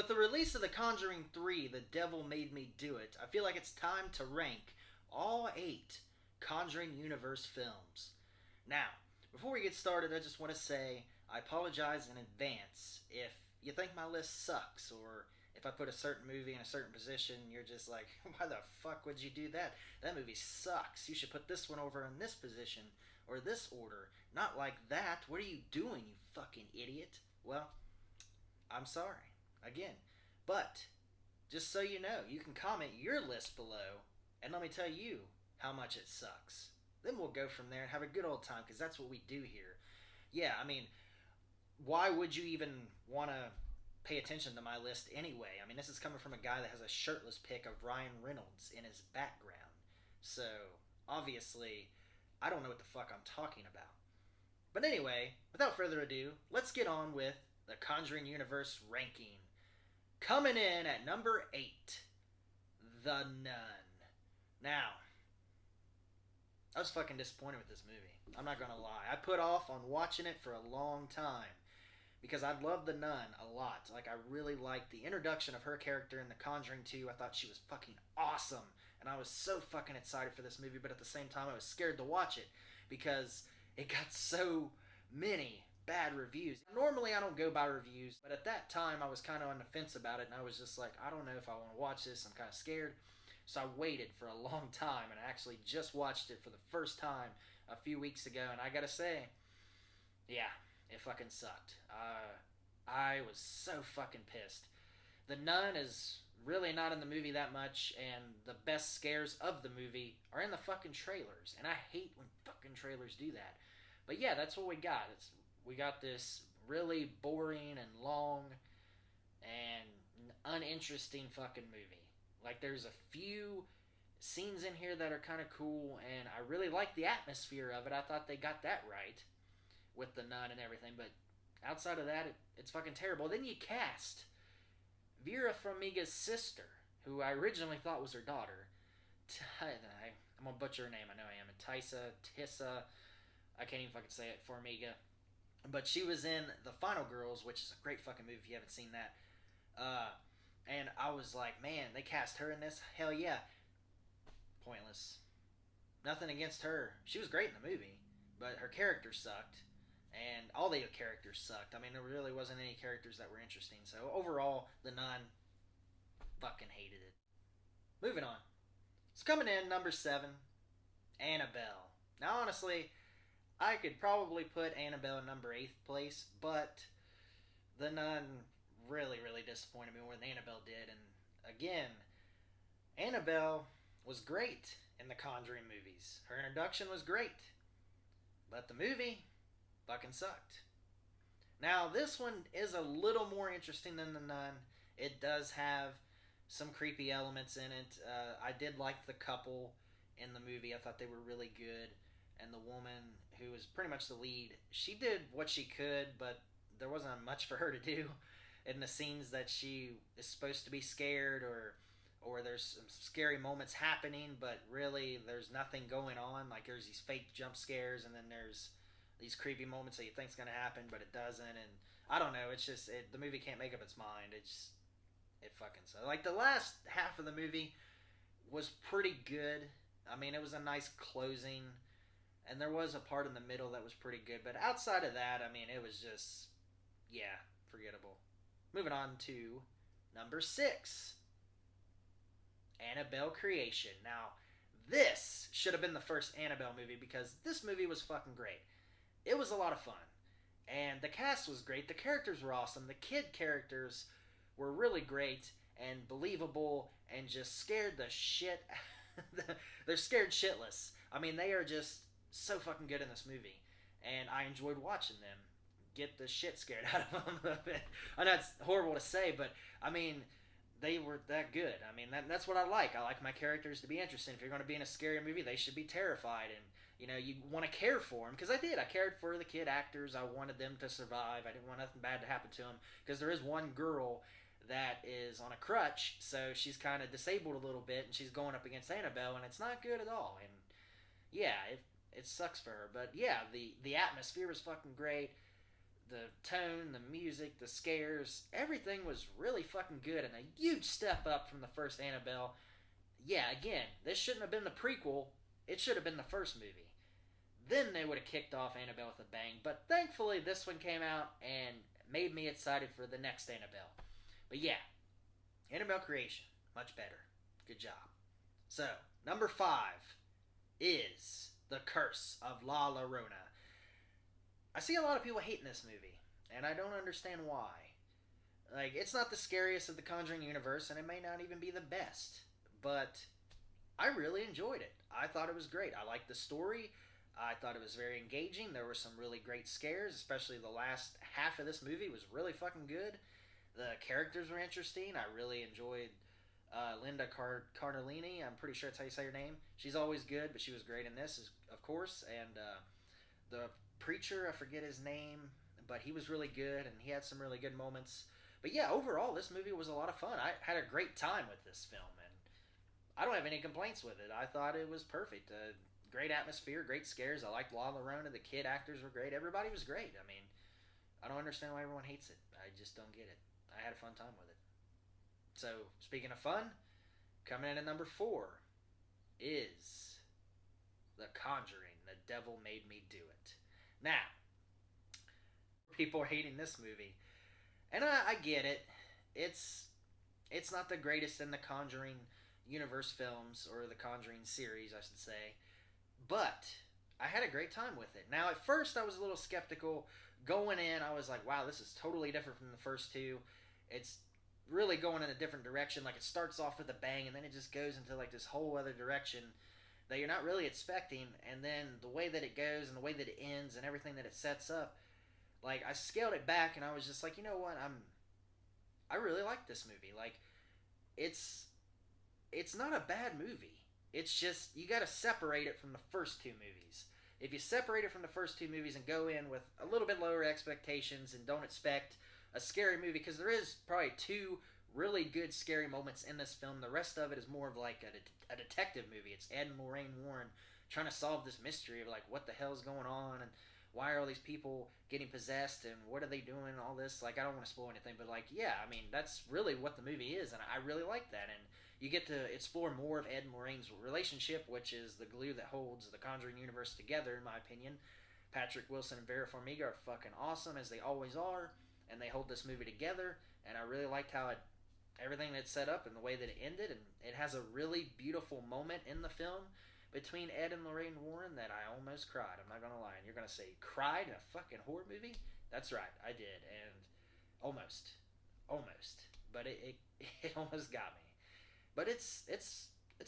With the release of The Conjuring 3, The Devil Made Me Do It, I feel like it's time to rank all 8 Conjuring Universe films. Now, before we get started, I just want to say I apologize in advance if you think my list sucks, or if I put a certain movie in a certain position, you're just like, why the fuck would you do that? That movie sucks. You should put this one over in this position, or this order. Not like that. What are you doing, you fucking idiot? Well, I'm sorry. Again. But, just so you know, you can comment your list below, and let me tell you how much it sucks. Then we'll go from there and have a good old time, because that's what we do here. Yeah, I mean, why would you even want to pay attention to my list anyway? I mean, this is coming from a guy that has a shirtless pic of Ryan Reynolds in his background. So, obviously, I don't know what the fuck I'm talking about. But anyway, without further ado, let's get on with the Conjuring Universe ranking. Coming in at number 8, The Nun. Now, I was fucking disappointed with this movie. I'm not gonna lie. I put off on watching it for a long time because I love The Nun a lot. Like, I really liked the introduction of her character in The Conjuring 2. I thought she was fucking awesome, and I was so fucking excited for this movie, but at the same time, I was scared to watch it because it got so many bad reviews. Normally, I don't go by reviews, but at that time, I was kind of on the fence about it, and I was just like, I don't know if I want to watch this. I'm kind of scared. So I waited for a long time, and I actually just watched it for the first time a few weeks ago, and I gotta say, yeah, it fucking sucked. I was so fucking pissed. The Nun is really not in the movie that much, and the best scares of the movie are in the fucking trailers, and I hate when fucking trailers do that. But yeah, that's what we got. We got this really boring and long and uninteresting fucking movie. Like, there's a few scenes in here that are kind of cool, and I really like the atmosphere of it. I thought they got that right with the nun and everything, but outside of that, it's fucking terrible. Then you cast Vera Farmiga's sister, who I originally thought was her daughter. I'm gonna butcher her name, I know I am. Tissa, I can't even fucking say it, Farmiga. But she was in The Final Girls, which is a great fucking movie if you haven't seen that. And I was like, man, they cast her in this? Hell yeah. Pointless. Nothing against her. She was great in the movie, but her character sucked. And all the characters sucked. I mean, there really wasn't any characters that were interesting. So overall, The Nun, fucking hated it. Moving on. It's coming in number 7, Annabelle. Now, honestly, I could probably put Annabelle in number 8th place, but The Nun really, really disappointed me more than Annabelle did. And again, Annabelle was great in the Conjuring movies. Her introduction was great, but the movie fucking sucked. Now, this one is a little more interesting than The Nun. It does have some creepy elements in it. I did like the couple in the movie. I thought they were really good. And the woman who was pretty much the lead, she did what she could, but there wasn't much for her to do in the scenes that she is supposed to be scared, or there's some scary moments happening, but really there's nothing going on. Like, there's these fake jump scares, and then there's these creepy moments that you think's gonna happen, but it doesn't. And I don't know. It's just the movie can't make up its mind. It fucking sucks. Like, the last half of the movie was pretty good. I mean, it was a nice closing, and there was a part in the middle that was pretty good. But outside of that, I mean, it was just, yeah, forgettable. Moving on to number 6, Annabelle Creation. Now, this should have been the first Annabelle movie because this movie was fucking great. It was a lot of fun. And the cast was great. The characters were awesome. The kid characters were really great and believable and just scared the shit. They're scared shitless. I mean, they are just so fucking good in this movie. And I enjoyed watching them get the shit scared out of them. I know it's horrible to say, but I mean, they were that good. I mean, that's what I like. I like my characters to be interesting. If you're going to be in a scary movie, they should be terrified, and you want to care for them, because I did. I cared for the kid actors. I wanted them to survive. I didn't want nothing bad to happen to them, because there is one girl that is on a crutch, so she's kind of disabled a little bit, and she's going up against Annabelle, and it's not good at all. And yeah, it sucks for her, but yeah, the atmosphere was fucking great. the tone, the music, the scares, everything was really fucking good and a huge step up from the first Annabelle. Yeah, again, this shouldn't have been the prequel. It should have been the first movie. Then they would have kicked off Annabelle with a bang. But thankfully, this one came out and made me excited for the next Annabelle. But yeah, Annabelle Creation, much better. Good job. So, number 5 is The Curse of La Llorona. I see a lot of people hating this movie, and I don't understand why. Like, it's not the scariest of the Conjuring universe, and it may not even be the best, but I really enjoyed it. I thought it was great. I liked the story. I thought it was very engaging. There were some really great scares, especially the last half of this movie was really fucking good. The characters were interesting. I really enjoyed Linda Cardellini. I'm pretty sure that's how you say her name. She's always good, but she was great in this, of course. And the preacher, I forget his name, but he was really good, and he had some really good moments. But yeah, overall, this movie was a lot of fun. I had a great time with this film, and I don't have any complaints with it. I thought it was perfect. Great atmosphere, great scares. I liked La Llorona. The kid actors were great. Everybody was great. I mean, I don't understand why everyone hates it. I just don't get it. I had a fun time with it. So, speaking of fun, coming in at number 4 is The Conjuring. The Devil Made Me Do It. Now, people are hating this movie, and I get it. It's not the greatest in the Conjuring Universe films, or the Conjuring series, I should say, but I had a great time with it. Now, at first, I was a little skeptical. Going in, I was like, wow, this is totally different from the first two. It's really going in a different direction. Like, it starts off with a bang, and then it just goes into, like, this whole other direction that you're not really expecting. And then the way that it goes and the way that it ends and everything that it sets up, like, I scaled it back, and I was just like, you know what, I really like this movie. Like, it's not a bad movie. It's just, you gotta separate it from the first two movies. If you separate it from the first two movies and go in with a little bit lower expectations and don't expect a scary movie, because there is probably 2 really good scary moments in this film. The rest of it is more of like a detective movie. It's Ed and Lorraine Warren trying to solve this mystery of like what the hell's going on and why are all these people getting possessed and what are they doing and all this. Like, I don't want to spoil anything, but like, yeah, I mean, that's really what the movie is, and I really like that. And you get to explore more of Ed and Lorraine's relationship, which is the glue that holds the Conjuring universe together, in my opinion. Patrick Wilson and Vera Farmiga are fucking awesome, as they always are, and they hold this movie together. And I really liked how everything that set up and the way that it ended, and it has a really beautiful moment in the film between Ed and Lorraine Warren that I almost cried. I'm not gonna lie. And you're gonna say, cried in a fucking horror movie? That's right, I did, and almost, but it almost got me. But it's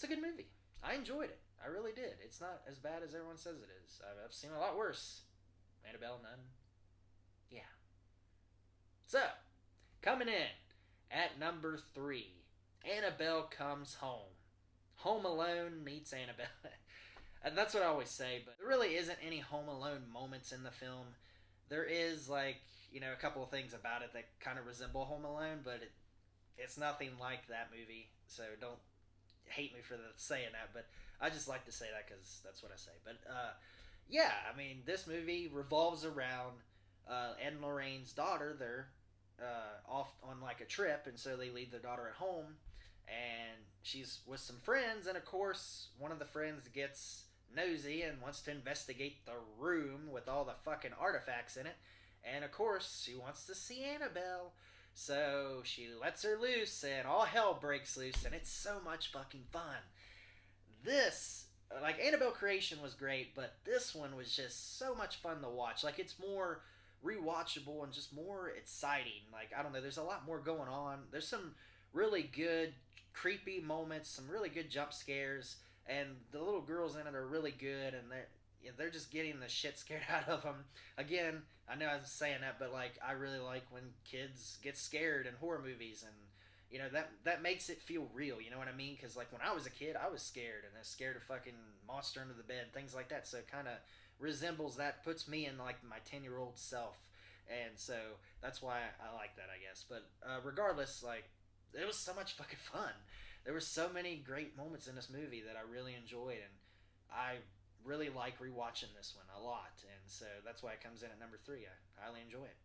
a good movie. I enjoyed it. I really did. It's not as bad as everyone says it is. I've seen a lot worse. Annabelle, none. Yeah. So, coming in at number 3, Annabelle Comes Home. Home Alone meets Annabelle. And that's what I always say, but there really isn't any Home Alone moments in the film. There is, like, a couple of things about it that kind of resemble Home Alone, but it's nothing like that movie, so don't hate me for saying that, but I just like to say that because that's what I say. But, yeah, I mean, this movie revolves around Ed and Lorraine's daughter. They're off on, like, a trip, and so they leave their daughter at home, and she's with some friends, and of course, one of the friends gets nosy and wants to investigate the room with all the fucking artifacts in it, and of course, she wants to see Annabelle, so she lets her loose, and all hell breaks loose, and it's so much fucking fun. This, like, Annabelle Creation was great, but this one was just so much fun to watch. Like, it's more rewatchable and just more exciting. Like, I don't know, there's a lot more going on. There's some really good creepy moments, some really good jump scares, and the little girls in it are really good, and they're just getting the shit scared out of them. Again, I know I was saying that, but like, I really like when kids get scared in horror movies, and that makes it feel real. You know what I mean? Because like when I was a kid, I was scared, and I was scared of fucking monster under the bed, things like that. So it kind of resembles that, puts me in like my 10-year-old self, and so that's why I like that, I guess. But regardless, like, it was so much fucking fun. There were so many great moments in this movie that I really enjoyed, and I really like rewatching this one a lot, and so that's why it comes in at number 3. I highly enjoy it.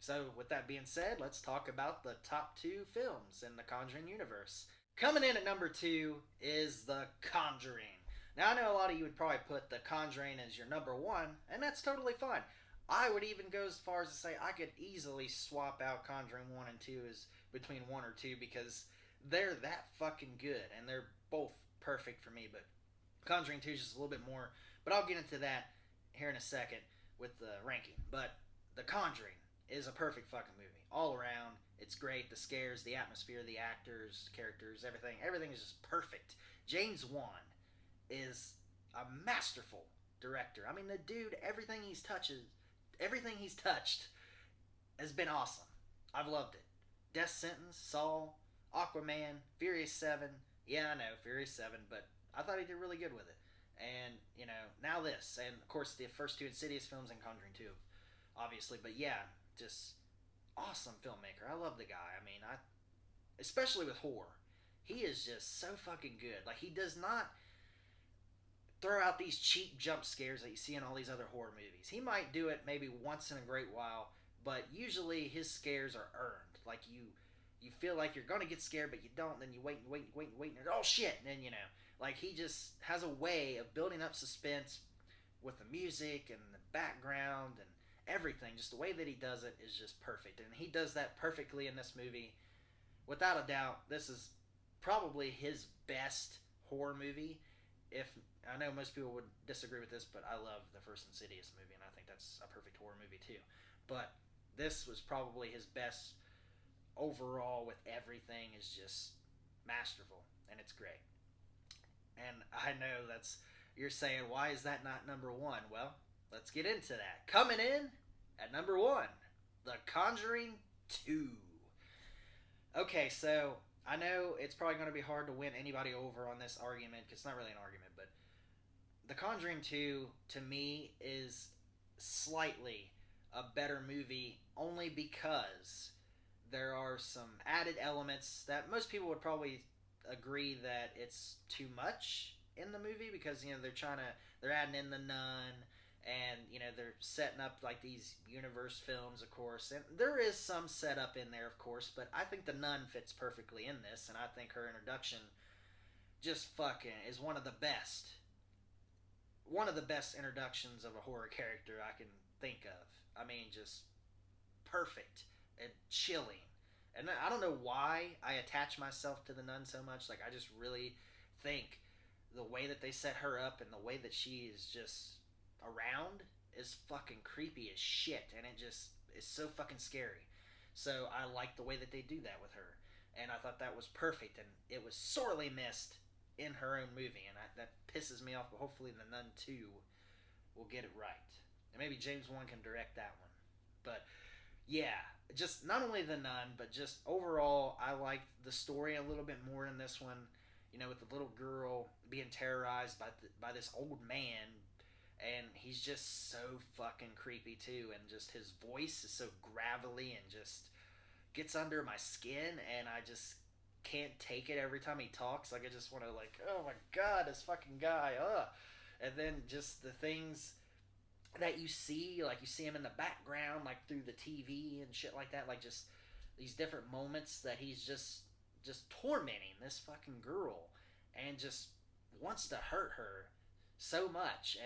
So, with that being said, let's talk about the top two films in the Conjuring universe. Coming in at number two is The Conjuring. Now, I know a lot of you would probably put The Conjuring as your number one, and that's totally fine. I would even go as far as to say I could easily swap out Conjuring 1 and 2 as between 1 or 2 because they're that fucking good, and they're both perfect for me, but Conjuring 2 is just a little bit more, but I'll get into that here in a second with the ranking. But The Conjuring is a perfect fucking movie. All around, it's great. The scares, the atmosphere, the actors, characters, everything is just perfect. James Wan is a masterful director. I mean, the dude, everything he's touched has been awesome. I've loved it. Death Sentence, Saw, Aquaman, Furious 7. Yeah, I know, Furious 7, but I thought he did really good with it. And, now this. And, of course, the first two Insidious films and Conjuring 2, obviously. But, yeah, just awesome filmmaker. I love the guy. I mean, especially with horror. He is just so fucking good. Like, he does not throw out these cheap jump scares that you see in all these other horror movies. He might do it maybe once in a great while, but usually his scares are earned. Like you feel like you're gonna get scared, but you don't. Then you wait and wait and wait and wait, and oh shit! And then like he just has a way of building up suspense with the music and the background and everything. Just the way that he does it is just perfect, and he does that perfectly in this movie. Without a doubt, this is probably his best horror movie. If I know most people would disagree with this, but I love the first Insidious movie, and I think that's a perfect horror movie too. But this was probably his best overall. With everything is just masterful, and it's great. And I know that's you're saying, why is that not number one? Well, let's get into that. Coming in at number one, The Conjuring 2. Okay, so I know it's probably going to be hard to win anybody over on this argument because it's not really an argument, but The Conjuring 2 to me is slightly a better movie only because there are some added elements that most people would probably agree that it's too much in the movie because they're adding in the nun, and they're setting up like these universe films, of course, and there is some setup in there, of course, but I think the nun fits perfectly in this, and I think her introduction just fucking is one of the best introductions of a horror character I can think of. I mean, just perfect and chilling. And I don't know why I attach myself to the nun so much. Like, I just really think the way that they set her up and the way that she is just around is fucking creepy as shit. And it just is so fucking scary. So I like the way that they do that with her. And I thought that was perfect. And it was sorely missed in her own movie. And that pisses me off. But hopefully the Nun 2 will get it right. And maybe James Wan can direct that one. But yeah, just not only the nun, but just overall, I liked the story a little bit more in this one. With the little girl being terrorized by this old man, and he's just so fucking creepy too, and just his voice is so gravelly and just gets under my skin, and I just can't take it every time he talks. Like I just want to oh my god, this fucking guy, ugh. And then just the things that you see him in the background, like through the TV and shit like that, like just these different moments that he's just tormenting this fucking girl and just wants to hurt her so much,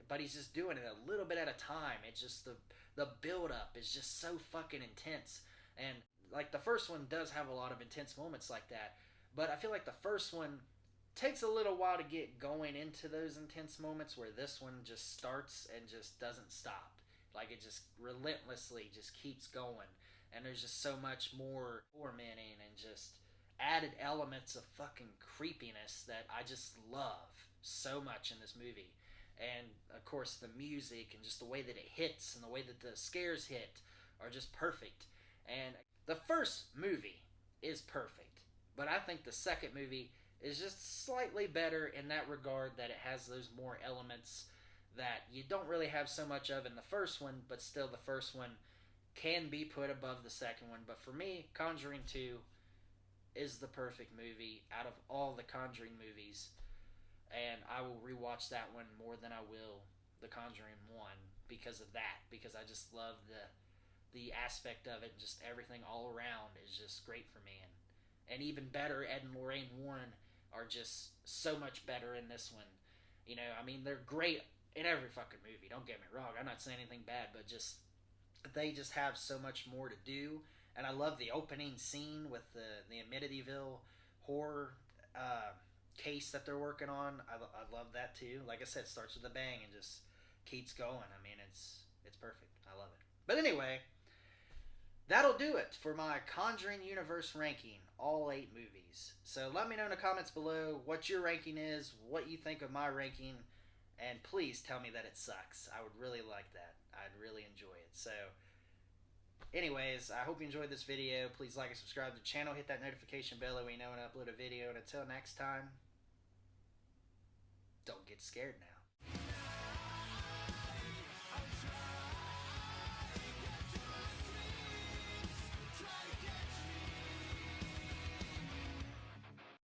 but he's just doing it a little bit at a time. It's just the build up is just so fucking intense, and like the first one does have a lot of intense moments like that, but I feel like the first one takes a little while to get going into those intense moments, where this one just starts and just doesn't stop. Like it just relentlessly just keeps going, and there's just so much more tormenting and just added elements of fucking creepiness that I just love so much in this movie. And of course the music and just the way that it hits and the way that the scares hit are just perfect. And the first movie is perfect, but I think the second movie is just slightly better in that regard, that it has those more elements that you don't really have so much of in the first one, but still the first one can be put above the second one. But for me, Conjuring 2 is the perfect movie out of all the Conjuring movies, and I will rewatch that one more than I will the Conjuring 1 because of that, because I just love the aspect of it, just everything all around is just great for me. And even better, Ed and Lorraine Warren are just so much better in this one. You know, I mean, they're great in every fucking movie. Don't get me wrong. I'm not saying anything bad, but just they just have so much more to do. And I love the opening scene with the Amityville horror case that they're working on. I love that too. Like I said, it starts with a bang and just keeps going. I mean, it's perfect. I love it. But anyway, that'll do it for my Conjuring Universe ranking, all 8 movies. So let me know in the comments below what your ranking is, what you think of my ranking, and please tell me that it sucks. I would really like that. I'd really enjoy it. So, anyways, I hope you enjoyed this video. Please like and subscribe to the channel. Hit that notification bell so we know when I upload a video. And until next time, don't get scared now.